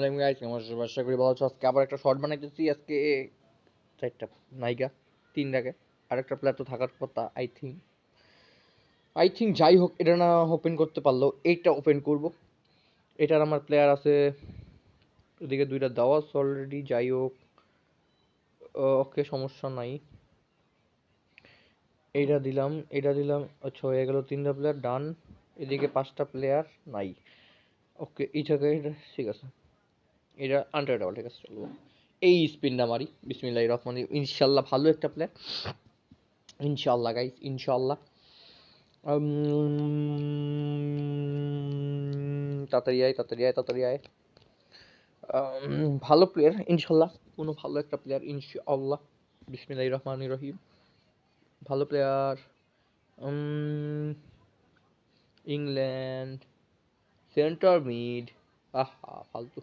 Guys আশা করি ভালো আছো। আজকে আবার একটা শর্ট বানাইতেছি। আজকে চারটা নায়িকা, তিন রাগে আর একটা প্লেয়ার তো থাকার কথা। আই থিঙ্ক যাই হোক, এটা না ওপেন করতে পারলো, এইটা ওপেন করব। এটার আমার প্লেয়ার আছে এদিকে দুইটা দেওয়া অলরেডি। যাই হোক, ওকে সমস্যা নাই। এটা দিলাম। আচ্ছা, হয়ে গেল তিনটা প্লেয়ার ডান। এদিকে পাঁচটা প্লেয়ার নাই। ওকে, এটা ঠিক আছে। এটা আনট্রেডেবল, ঠিক আছে, চলবো। এই স্পিনটা মারি, বিসমিল্লাহির রহমানির রহিম। ইনশাল্লাহ ভালো একটা প্লেয়ার, ইনশাল্লাহ গাইস, ইনশাল্লাহ। তাড়াতাড়ি আয়, তাড়াতাড়ি আয়, তাড়াতাড়ি আয়। ভালো প্লেয়ার ইনশাল্লাহ, কোনো ভালো একটা প্লেয়ার ইনশাআল্লাহ। বিসমিল্লাহির রহমানির রহিম। ভালো প্লেয়ার। England, centre mid. আহা ফালতু।